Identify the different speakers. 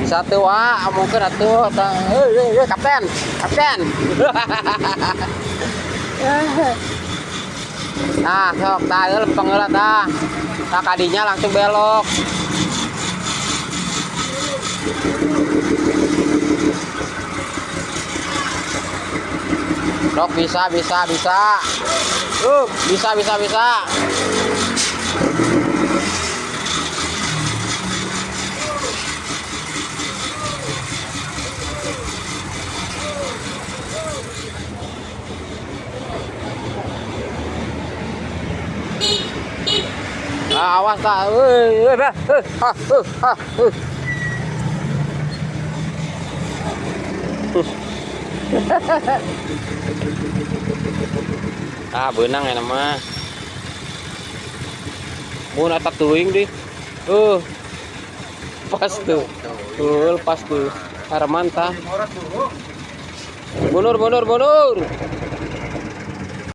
Speaker 1: Satu mungkin atuh. Kapten, kapten. Nah, sok tah lempeng heula tah. Tah kadinya langsung belok. Dok bisa. Bisa. Ah, awas tak. Ah, benang ya nama. Mun eta teuing di. Pas tuh. Pas tuh. Haraman tah. Mundur.